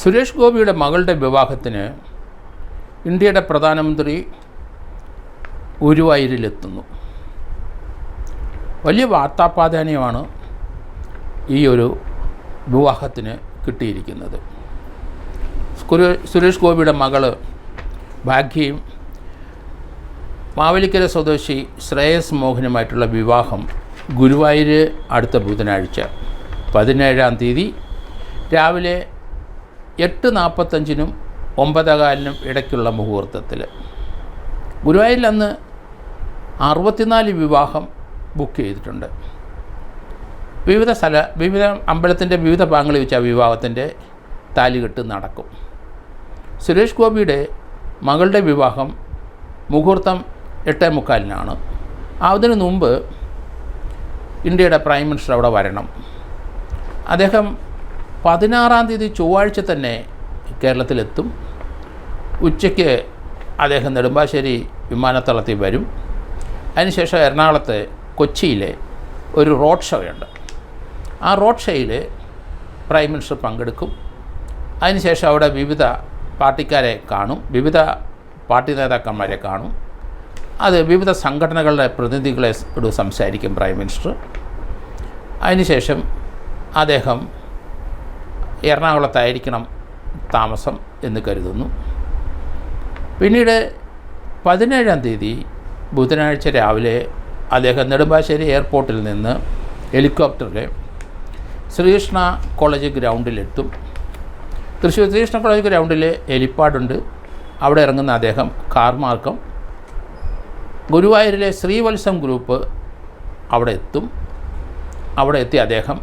സുരേഷ് ഗോപിയുടെ മകളുടെ വിവാഹത്തിന് ഇന്ത്യയുടെ പ്രധാനമന്ത്രി ഗുരുവായൂരിലെത്തുന്നു. വലിയ വാർത്താപ്രാധാന്യമാണ് ഈ ഒരു വിവാഹത്തിന് കിട്ടിയിരിക്കുന്നത്. സുരേഷ് ഗോപിയുടെ മകള് ഭാഗ്യയും മാവേലിക്കര സ്വദേശി ശ്രേയസ് മോഹനുമായിട്ടുള്ള വിവാഹം ഗുരുവായൂർ അടുത്ത ബുധനാഴ്ച 17-ാം തീയതി രാവിലെ 8:45-നും 9:15-നും ഇടയ്ക്കുള്ള മുഹൂർത്തത്തിൽ. ഗുരുവായൂരിൽ അന്ന് 64 വിവാഹം ബുക്ക് ചെയ്തിട്ടുണ്ട്. വിവിധ അമ്പലത്തിൻ്റെ വിവിധ ഭാഗങ്ങളിൽ വെച്ച് ആ വിവാഹത്തിൻ്റെ താലികെട്ട് നടക്കും. സുരേഷ് ഗോപിയുടെ മകളുടെ വിവാഹം മുഹൂർത്തം 8:45-നാണ്. അതിനു മുമ്പ് ഇന്ത്യയുടെ പ്രൈം മിനിസ്റ്റർ അവിടെ വരണം. അദ്ദേഹം 16-ാം തീയതി ചൊവ്വാഴ്ച തന്നെ കേരളത്തിലെത്തും. ഉച്ചയ്ക്ക് അദ്ദേഹം നെടുമ്പാശ്ശേരി വിമാനത്താവളത്തിൽ വരും. അതിനുശേഷം എറണാകുളത്ത് കൊച്ചിയിലെ ഒരു റോഡ് ഷോയുണ്ട്. ആ റോഡ് ഷോയിൽ പ്രൈം മിനിസ്റ്റർ പങ്കെടുക്കും. അതിനുശേഷം അവിടെ വിവിധ പാർട്ടിക്കാരെ കാണും, വിവിധ പാർട്ടി നേതാക്കന്മാരെ കാണും. അത് വിവിധ സംഘടനകളുടെ പ്രതിനിധികളോട് സംസാരിക്കും പ്രൈം മിനിസ്റ്റർ. അതിനുശേഷം അദ്ദേഹം എറണാകുളത്തായിരിക്കണം താമസം എന്ന് കരുതുന്നു. പിന്നീട് 17-ാം തീയതി ബുധനാഴ്ച രാവിലെ അദ്ദേഹം നെടുമ്പാശ്ശേരി എയർപോർട്ടിൽ നിന്ന് ഹെലികോപ്റ്ററിൽ ശ്രീകൃഷ്ണ കോളേജ് ഗ്രൗണ്ടിലെത്തും. തൃശ്ശൂർ ശ്രീകൃഷ്ണ കോളേജ് ഗ്രൗണ്ടിൽ ഹെലിപ്പാഡുണ്ട്. അവിടെ ഇറങ്ങുന്ന അദ്ദേഹം കാർ മാർഗം ഗുരുവായൂരിലെ ശ്രീവത്സം ഗ്രൂപ്പ് അവിടെ എത്തും. അവിടെ എത്തി അദ്ദേഹം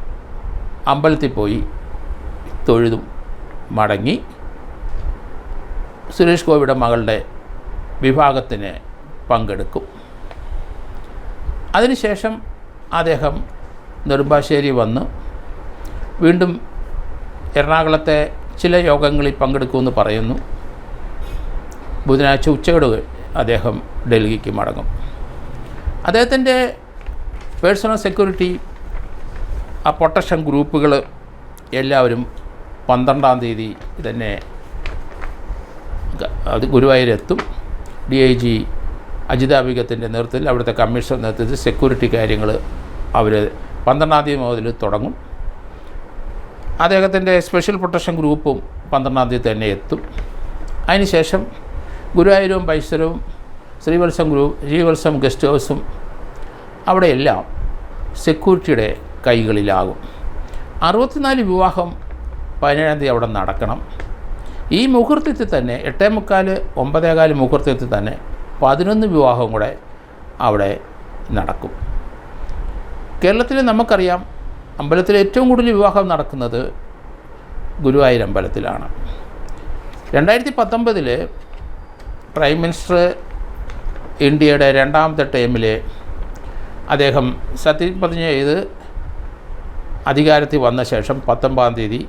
അമ്പലത്തിൽ പോയി തൊഴുതും മടങ്ങി സുരേഷ് ഗോപിയുടെ മകളുടെ വിവാഹത്തിന് പങ്കെടുക്കും. അതിനുശേഷം അദ്ദേഹം നെടുമ്പാശ്ശേരി വന്ന് വീണ്ടും എറണാകുളത്തെ ചില യോഗങ്ങളിൽ പങ്കെടുക്കുമെന്ന് പറയുന്നു. ബുധനാഴ്ച ഉച്ചയോടെ അദ്ദേഹം ഡൽഹിക്ക് മടങ്ങും. അദ്ദേഹത്തിൻ്റെ പേഴ്സണൽ സെക്യൂരിറ്റി, ആ പ്രൊട്ടക്ഷൻ ഗ്രൂപ്പുകൾ എല്ലാവരും 12-ാം തീയതി തന്നെ അത് ഗുരുവായൂരെത്തും. DIG അജിതാബികത്തിൻ്റെ നേതൃത്വത്തിൽ, അവിടുത്തെ കമ്മീഷണർ നേതൃത്വത്തിൽ സെക്യൂരിറ്റി കാര്യങ്ങൾ അവർ 12-ാം തീയതി മുതൽ തുടങ്ങും. അദ്ദേഹത്തിൻ്റെ സ്പെഷ്യൽ പ്രൊട്ടക്ഷൻ ഗ്രൂപ്പും 12-ാം തീയതി തന്നെ എത്തും. അതിനുശേഷം ഗുരുവായൂരും പരിസരവും ശ്രീവത്സം ഗസ്റ്റ് ഹൗസും അവിടെയെല്ലാം സെക്യൂരിറ്റിയുടെ കൈകളിലാകും. 64 വിവാഹം 17-ാം തീയതി അവിടെ നടക്കണം. ഈ മുഹൂർത്തത്തിൽ തന്നെ 8:45, 9:15 മുഹൂർത്തത്തിൽ തന്നെ 11 വിവാഹവും കൂടെ അവിടെ നടക്കും. കേരളത്തിൽ നമുക്കറിയാം, അമ്പലത്തിൽ ഏറ്റവും കൂടുതൽ വിവാഹം നടക്കുന്നത് ഗുരുവായൂർ അമ്പലത്തിലാണ്. 2019 പ്രൈം മിനിസ്റ്റർ ഇന്ത്യയുടെ 2ാമത്തെ ടൈമിൽ അദ്ദേഹം സത്യപ്രതിജ്ഞ ചെയ്ത് അധികാരത്തിൽ വന്ന ശേഷം 19-ാം തീയതി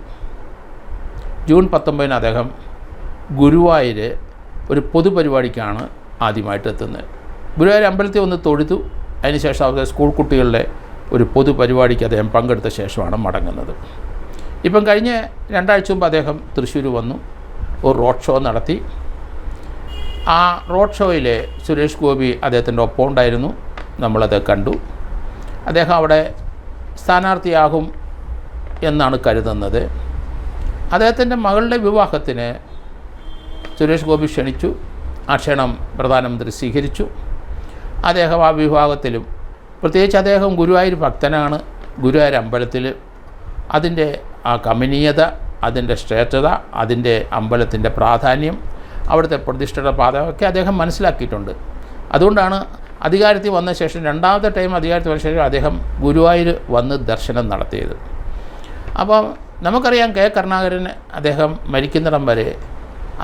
ജൂൺ 19-ന് അദ്ദേഹം ഗുരുവായൂർ ഒരു പൊതുപരിപാടിക്കാണ് ആദ്യമായിട്ട് എത്തുന്നത്. ഗുരുവായൂർ അമ്പലത്തിൽ ഒന്ന് തൊഴുതു. അതിനുശേഷം അവിടെ സ്കൂൾ കുട്ടികളുടെ ഒരു പൊതുപരിപാടിക്ക് അദ്ദേഹം പങ്കെടുത്ത ശേഷമാണ് മടങ്ങുന്നത്. ഇപ്പം കഴിഞ്ഞ 2 ആഴ്ച മുമ്പ് അദ്ദേഹം തൃശ്ശൂർ വന്നു, ഒരു റോഡ് ഷോ നടത്തി. ആ റോഡ് ഷോയിൽ സുരേഷ് ഗോപി അദ്ദേഹത്തിൻ്റെ ഒപ്പം ഉണ്ടായിരുന്നു. നമ്മളത് കണ്ടു. അദ്ദേഹം അവിടെ സ്ഥാനാർത്ഥിയാകും എന്നാണ് കരുതുന്നത്. അദ്ദേഹത്തിൻ്റെ മകളുടെ വിവാഹത്തിന് സുരേഷ് ഗോപി ക്ഷണിച്ചു. ആ ക്ഷണം പ്രധാനമന്ത്രി സ്വീകരിച്ചു. അദ്ദേഹം ആ വിവാഹത്തിലും, പ്രത്യേകിച്ച് അദ്ദേഹം ഗുരുവായൂർ ഭക്തനാണ്. ഗുരുവായൂർ അമ്പലത്തിൽ അതിൻ്റെ ആ കമനീയത, അതിൻ്റെ ശ്രേഷ്ഠത, അതിൻ്റെ അമ്പലത്തിൻ്റെ പ്രാധാന്യം, അവിടുത്തെ പ്രതിഷ്ഠയുടെ പ്രാധാന്യമൊക്കെ അദ്ദേഹം മനസ്സിലാക്കിയിട്ടുണ്ട്. അതുകൊണ്ടാണ് അധികാരത്തിൽ വന്ന ശേഷം 2ാമത്തെ ടൈം അധികാരത്തിൽ വന്ന ശേഷം അദ്ദേഹം ഗുരുവായൂർ വന്ന് ദർശനം നടത്തിയത്. അപ്പം നമുക്കറിയാം, കെ കരുണാകരൻ അദ്ദേഹം മരിക്കുന്നിടം വരെ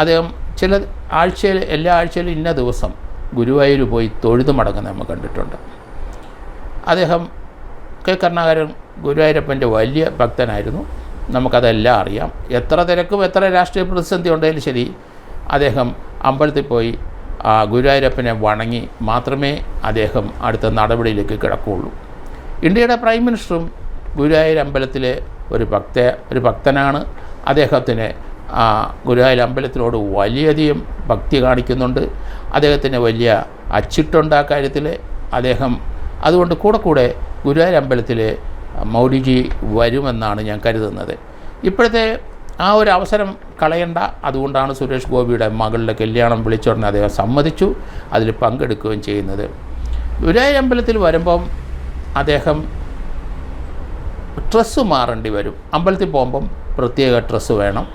അദ്ദേഹം ചില ആഴ്ചയിൽ, എല്ലാ ആഴ്ചയിലും ഇന്ന ദിവസം ഗുരുവായൂർ പോയി തൊഴുതു മടങ്ങുന്നത് നമ്മൾ കണ്ടിട്ടുണ്ട്. അദ്ദേഹം കെ കരുണാകരൻ ഗുരുവായൂരപ്പൻ്റെ വലിയ ഭക്തനായിരുന്നു. നമുക്കതെല്ലാം അറിയാം. എത്ര തിരക്കും എത്ര രാഷ്ട്രീയ പ്രതിസന്ധി ഉണ്ടെങ്കിലും ശരി, അദ്ദേഹം അമ്പലത്തിൽ പോയി ഗുരുവായൂരപ്പനെ വണങ്ങി മാത്രമേ അദ്ദേഹം അടുത്ത നടപടിയിലേക്ക് കിടക്കുകയുള്ളൂ. ഇന്ത്യയുടെ പ്രൈം മിനിസ്റ്ററും ഗുരുവായൂർ അമ്പലത്തിലെ ഒരു ഭക്തനാണ്. അദ്ദേഹത്തിന് ഗുരുവായൂർ അമ്പലത്തിനോട് വലിയധികം ഭക്തി കാണിക്കുന്നുണ്ട്. അദ്ദേഹത്തിന് വലിയ അച്ചിട്ടുണ്ട് ആ കാര്യത്തിൽ. അദ്ദേഹം അതുകൊണ്ട് കൂടെ ഗുരുവായൂർ അമ്പലത്തിൽ മൗലിജി വരുമെന്നാണ് ഞാൻ കരുതുന്നത്. ഇപ്പോഴത്തെ ആ ഒരു അവസരം കളയണ്ട. അതുകൊണ്ടാണ് സുരേഷ് ഗോപിയുടെ മകളുടെ കല്യാണം വിളിച്ചുടനെ അദ്ദേഹം സമ്മതിച്ചു, അതിൽ പങ്കെടുക്കുകയും ചെയ്യുന്നത്. ഗുരുവായൂർ അമ്പലത്തിൽ വരുമ്പം അദ്ദേഹം ഡ്രസ്സ് മാറേണ്ടി വരും. അമ്പലത്തിൽ പോകുമ്പം പ്രത്യേക ഡ്രസ്സ് വേണം.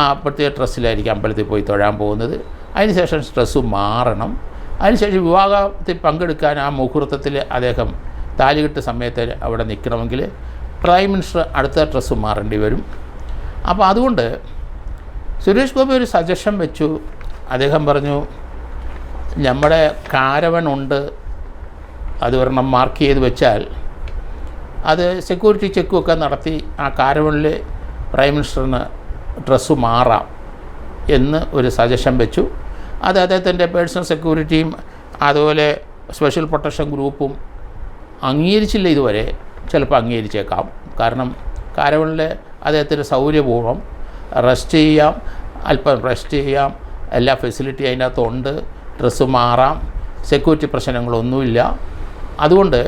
ആ പ്രത്യേക ഡ്രസ്സിലായിരിക്കും അമ്പലത്തിൽ പോയി തൊഴാൻ പോകുന്നത്. അതിനുശേഷം ഡ്രസ്സ് മാറണം. അതിനുശേഷം വിവാഹത്തിൽ പങ്കെടുക്കാൻ ആ മുഹൂർത്തത്തിൽ അദ്ദേഹം താലികെട്ട് സമയത്ത് അവിടെ നിൽക്കണമെങ്കിൽ പ്രൈം മിനിസ്റ്റർ അടുത്ത ഡ്രസ്സ് മാറേണ്ടി വരും. അപ്പോൾ അതുകൊണ്ട് സുരേഷ് ഗോപി ഒരു സജഷൻ വെച്ചു. അദ്ദേഹം പറഞ്ഞു, നമ്മുടെ കാരവൻ ഉണ്ട്, അത് ഒരെണ്ണം മാർക്ക് ചെയ്ത് വെച്ചാൽ അത് സെക്യൂരിറ്റി ചെക്കുമൊക്കെ നടത്തി ആ കാരവനിൽ പ്രൈം മിനിസ്റ്ററിന് ഡ്രസ്സ് മാറാം എന്ന് ഒരു സജഷൻ വെച്ചു. അത് അദ്ദേഹത്തിൻ്റെ പേഴ്സണൽ സെക്യൂരിറ്റിയും അതുപോലെ സ്പെഷ്യൽ പ്രൊട്ടക്ഷൻ ഗ്രൂപ്പും അംഗീകരിച്ചില്ല ഇതുവരെ. ചിലപ്പോൾ അംഗീകരിച്ചേക്കാം. കാരണം കാരവനിൽ അദ്ദേഹത്തിന് സൗകര്യപൂർവ്വം റെസ്റ്റ് ചെയ്യാം, അല്പം റെസ്റ്റ് ചെയ്യാം, എല്ലാ ഫെസിലിറ്റി അതിനകത്തുണ്ട്, ഡ്രസ്സ് മാറാം, സെക്യൂരിറ്റി പ്രശ്നങ്ങളൊന്നുമില്ല. അതുകൊണ്ട്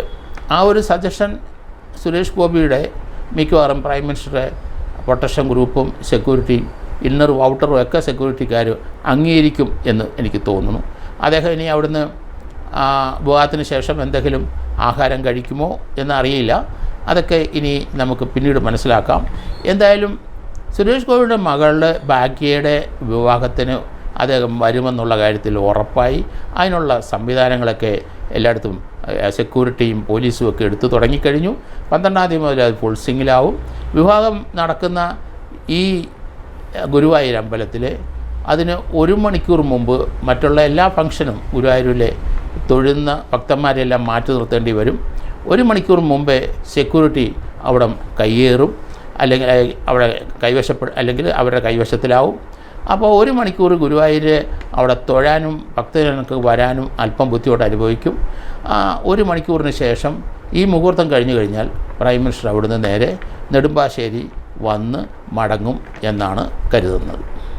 ആ ഒരു സജഷൻ സുരേഷ് ഗോപിയുടെ മിക്കവാറും പ്രൈം മിനിസ്റ്ററുടെ പ്രൊട്ടക്ഷൻ ഗ്രൂപ്പും സെക്യൂരിറ്റിയും ഇന്നറും ഔട്ടറും ഒക്കെ സെക്യൂരിറ്റിക്കാർ അംഗീകരിക്കും എന്ന് എനിക്ക് തോന്നുന്നു. അദ്ദേഹം ഇനി അവിടുന്ന് വിവാഹത്തിന് ശേഷം എന്തെങ്കിലും ആഹാരം കഴിക്കുമോ എന്നറിയില്ല. അതൊക്കെ ഇനി നമുക്ക് പിന്നീട് മനസ്സിലാക്കാം. എന്തായാലും സുരേഷ് ഗോപിയുടെ മകളുടെ ഭാഗ്യയുടെ വിവാഹത്തിന് അദ്ദേഹം വരുമെന്നുള്ള കാര്യത്തിൽ ഉറപ്പായി. അതിനുള്ള സംവിധാനങ്ങളൊക്കെ എല്ലായിടത്തും സെക്യൂരിറ്റിയും പോലീസും ഒക്കെ എടുത്തു തുടങ്ങിക്കഴിഞ്ഞു. 12-ാം തീയതി മുതൽ അത് ഫുൾ സ്വിങ്ങിലാവും. വിവാഹം നടക്കുന്ന ഈ ഗുരുവായൂർ അമ്പലത്തിൽ അതിന് 1 മണിക്കൂർ മുമ്പ് മറ്റുള്ള എല്ലാ ഫംഗ്ഷനും ഗുരുവായൂരിലെ തൊഴുന്ന ഭക്തന്മാരെല്ലാം മാറ്റി നിർത്തേണ്ടി വരും. 1 മണിക്കൂർ മുമ്പേ സെക്യൂരിറ്റി അവിടെ കയ്യേറും, അല്ലെങ്കിൽ അവിടെ അല്ലെങ്കിൽ അവരുടെ കൈവശത്തിലാവും. അപ്പോൾ 1 മണിക്കൂർ ഗുരുവായൂർ അവിടെ തൊഴാനും ഭക്തജനങ്ങൾക്ക് വരാനും അല്പം ബുദ്ധിമുട്ട് അനുഭവിക്കും. 1 മണിക്കൂറിന് ശേഷം ഈ മുഹൂർത്തം കഴിഞ്ഞു കഴിഞ്ഞാൽ പ്രൈം മിനിസ്റ്റർ അവിടുന്ന് നേരെ നെടുമ്പാശ്ശേരി വന്ന് മടങ്ങും എന്നാണ് കരുതുന്നത്.